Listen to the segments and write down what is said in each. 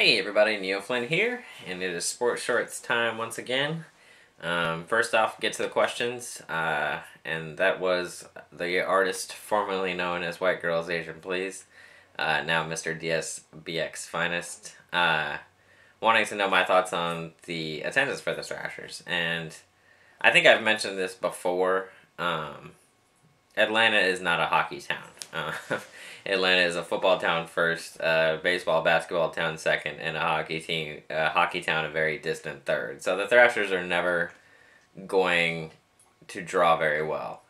Hey everybody, Neo Flynn here, and it is Sports Shorts time once again. First off, get to the questions, and that was the artist formerly known as White Girls Asian Please, now Mr. DSBX Finest, wanting to know my thoughts on the attendance for the Thrashers. And I think I've mentioned this before. Atlanta is not a hockey town. Atlanta is a football town first, baseball, basketball town second, and a hockey town a very distant third. So the Thrashers are never going to draw very well.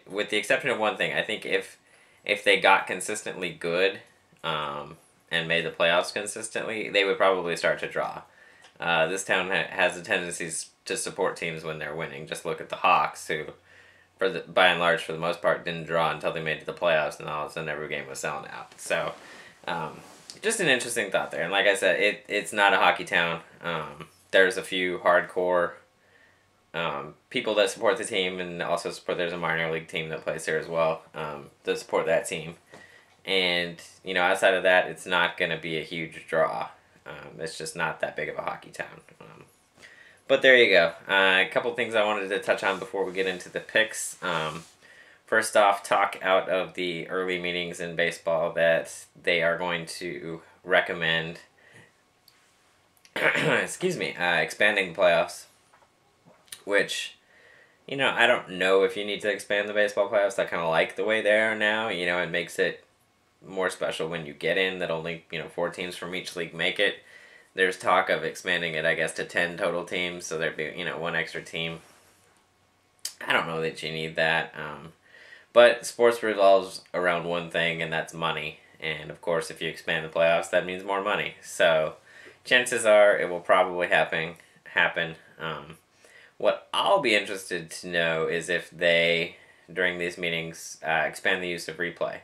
With the exception of one thing, I think if they got consistently good, and made the playoffs consistently, they would probably start to draw. This town has a tendency to support teams when they're winning. Just look at the Hawks, who, by and large, for the most part, didn't draw until they made it to the playoffs, and all of a sudden every game was selling out. So, just an interesting thought there. And like I said, it's not a hockey town. There's a few hardcore people that support the team, and also there's a minor league team that plays here as well, that support that team. And, outside of that, it's not going to be a huge draw. It's just not that big of a hockey town. But there you go. A couple things I wanted to touch on before we get into the picks. First off, talk out of the early meetings in baseball that they are going to recommend expanding the playoffs. Which, I don't know if you need to expand the baseball playoffs. I kind of like the way they are now. It makes it more special when you get in, that only 4 teams from each league make it. There's talk of expanding it, I guess, to 10 total teams, so there'd be, one extra team. I don't know that you need that. But sports revolves around one thing, and that's money. And, of course, if you expand the playoffs, that means more money. So, chances are it will probably happen. What I'll be interested to know is if they, during these meetings, expand the use of replay.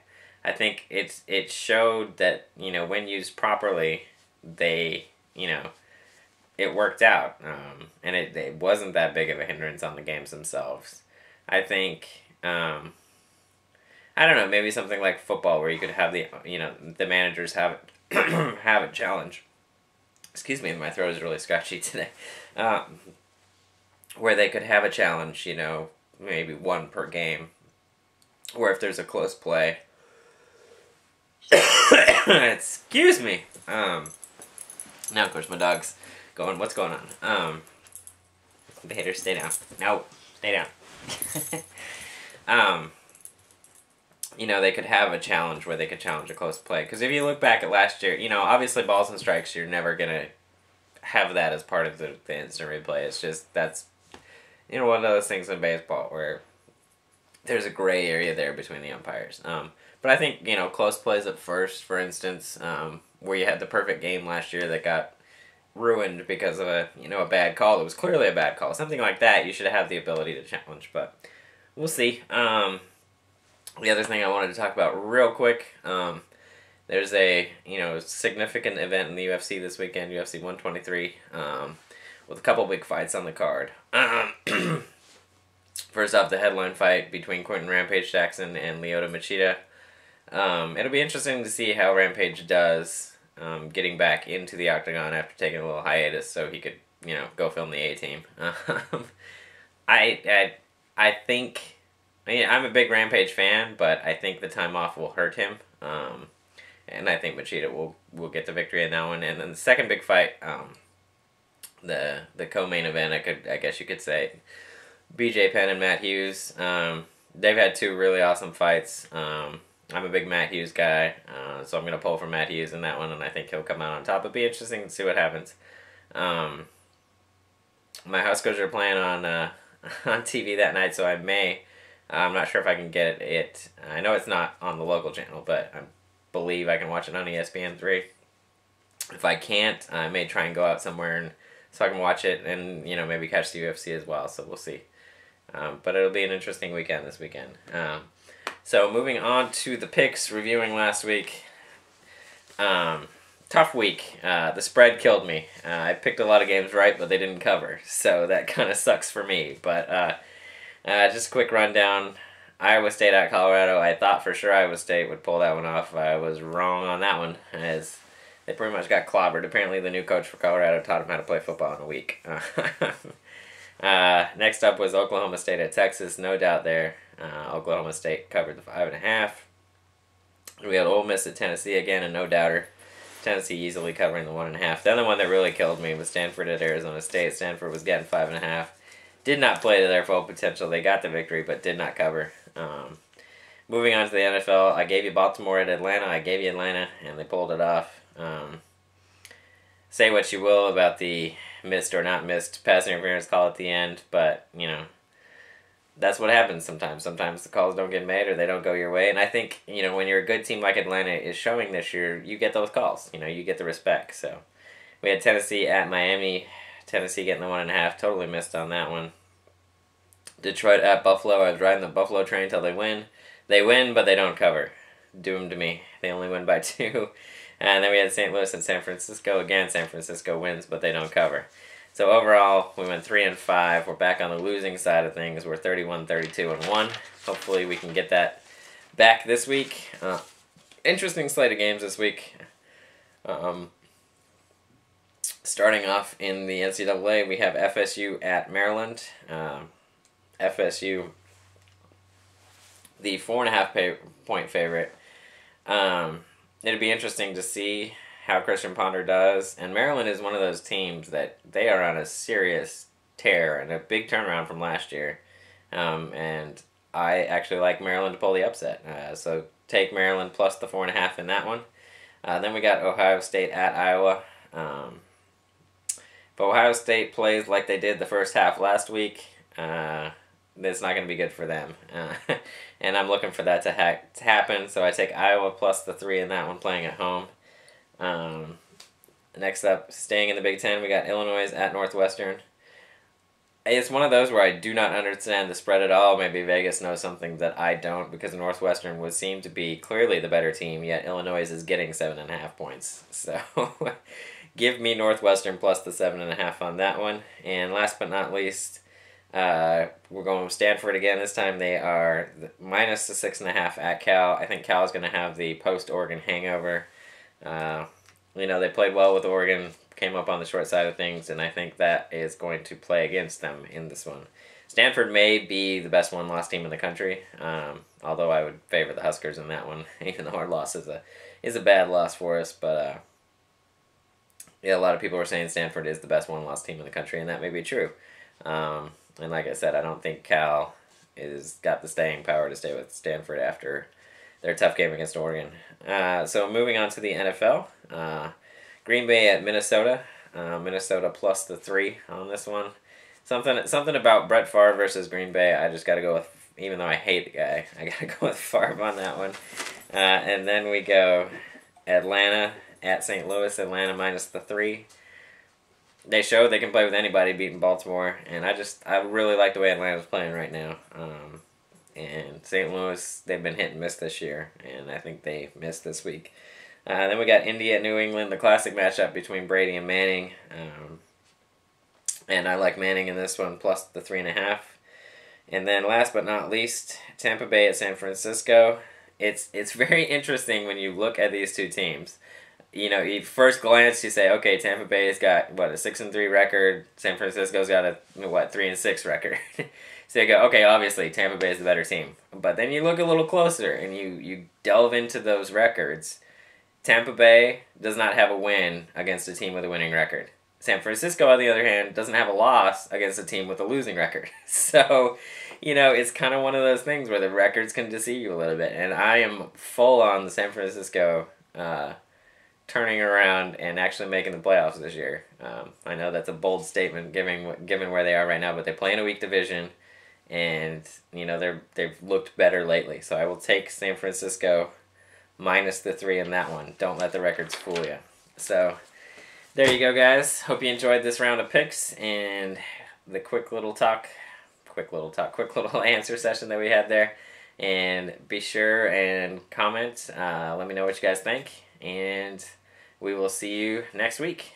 I think it showed that, when used properly, it worked out, and it wasn't that big of a hindrance on the games themselves. I think, I don't know, maybe something like football where you could have the managers have have a challenge. Excuse me, my throat is really scratchy today. Where they could have a challenge, maybe 1 per game, or if there's a close play. Excuse me. Now, of course, my dog's going, what's going on? The haters, stay down. No, stay down. They could have a challenge where they could challenge a close play. Because if you look back at last year, obviously balls and strikes, you're never going to have that as part of the instant replay. It's just, that's, one of those things in baseball where there's a gray area there between the umpires. But I think, close plays at first, for instance, where you had the perfect game last year that got ruined because of a bad call. It was clearly a bad call. Something like that, you should have the ability to challenge, but we'll see. The other thing I wanted to talk about real quick, there's a, significant event in the UFC this weekend, UFC 123, with a couple big fights on the card. First off, the headline fight between Quentin Rampage Jackson and Lyoto Machida. It'll be interesting to see how Rampage does getting back into the octagon after taking a little hiatus so he could, go film the A-Team. I think, I'm a big Rampage fan, but I think the time off will hurt him. And I think Machida will get the victory in that one. And then the second big fight, the co-main event, I guess you could say, BJ Penn and Matt Hughes. They've had 2 really awesome fights. I'm a big Matt Hughes guy, so I'm going to pull for Matt Hughes in that one, and I think he'll come out on top. It'll be interesting to see what happens. My Huskers are playing on TV that night, so I'm not sure if I can get it. I know it's not on the local channel, but I believe I can watch it on ESPN3. If I can't, I may try and go out somewhere so I can watch it and, maybe catch the UFC as well, so we'll see. But it'll be an interesting weekend this weekend. So moving on to the picks, reviewing last week. Tough week. The spread killed me. I picked a lot of games right, but they didn't cover. So that kind of sucks for me. But just a quick rundown. Iowa State at Colorado. I thought for sure Iowa State would pull that one off. I was wrong on that one, as They pretty much got clobbered. Apparently, the new coach for Colorado taught them how to play football in a week. Next up was Oklahoma State at Texas. No doubt there. Oklahoma State covered the 5.5. We had Ole Miss at Tennessee again, a no doubter. Tennessee easily covering the 1.5. The other one that really killed me was Stanford at Arizona State. Stanford was getting 5.5. Did not play to their full potential. They got the victory, but did not cover. Moving on to the NFL, I gave you Baltimore at Atlanta. I gave you Atlanta, and they pulled it off. Say what you will about the missed or not missed pass interference call at the end, but, that's what happens sometimes. Sometimes the calls don't get made or they don't go your way. And I think, when you're a good team like Atlanta is showing this year, you get those calls. You get the respect. So we had Tennessee at Miami. Tennessee getting the 1.5. Totally missed on that one. Detroit at Buffalo. I was riding the Buffalo train until they win. They win, but they don't cover. Doomed to me. They only win by 2. And then we had St. Louis and San Francisco. Again, San Francisco wins, but they don't cover. So overall, we went 3-5. We're back on the losing side of things. We're 31-32-1. Hopefully we can get that back this week. Interesting slate of games this week. Starting off in the NCAA, we have FSU at Maryland. FSU, the 4.5 point favorite. It'd be interesting to see how Christian Ponder does. And Maryland is one of those teams that they are on a serious tear and a big turnaround from last year. And I actually like Maryland to pull the upset. So take Maryland plus the 4.5 in that one. Then we got Ohio State at Iowa. If Ohio State plays like they did the first half last week, it's not going to be good for them. And I'm looking for that to happen. So I take Iowa plus the 3 in that one, playing at home. Next up, staying in the Big Ten, we got Illinois at Northwestern. It's one of those where I do not understand the spread at all. Maybe Vegas knows something that I don't, because Northwestern would seem to be clearly the better team, yet Illinois is getting 7.5 points. So give me Northwestern plus the 7.5 on that one. And last but not least, we're going with Stanford again. This time they are minus the 6.5 at Cal. I think Cal is going to have the post-Oregon hangover. They played well with Oregon, came up on the short side of things, and I think that is going to play against them in this one. Stanford may be the best one-loss team in the country, although I would favor the Huskers in that one, even though our loss is a bad loss for us. But a lot of people are saying Stanford is the best one-loss team in the country, and that may be true. And like I said, I don't think Cal is got the staying power to stay with Stanford after their tough game against Oregon. So moving on to the NFL. Green Bay at Minnesota. Minnesota plus the 3 on this one. Something about Brett Favre versus Green Bay. I just got to go with, even though I hate the guy, I got to go with Favre on that one. And then we go Atlanta at St. Louis. Atlanta minus the 3. They showed they can play with anybody, beating Baltimore, and I really like the way Atlanta's playing right now. And St. Louis, they've been hit and miss this year, and I think they missed this week. Then we got Indy at New England, the classic matchup between Brady and Manning. And I like Manning in this one, plus the 3.5. And then last but not least, Tampa Bay at San Francisco. It's very interesting when you look at these two teams. First glance, you say, okay, Tampa Bay's got, a 6-3 record. San Francisco's got a, 3-6 record. So you go, okay, obviously, Tampa Bay is the better team. But then you look a little closer, and you delve into those records. Tampa Bay does not have a win against a team with a winning record. San Francisco, on the other hand, doesn't have a loss against a team with a losing record. So, it's kind of one of those things where the records can deceive you a little bit. And I am full on the San Francisco turning around and actually making the playoffs this year. I know that's a bold statement given where they are right now, but they play in a weak division, and they've looked better lately. So I will take San Francisco minus the 3 in that one. Don't let the records fool you. So there you go, guys. Hope you enjoyed this round of picks and the quick little answer session that we had there. And be sure and comment. Let me know what you guys think. And we will see you next week.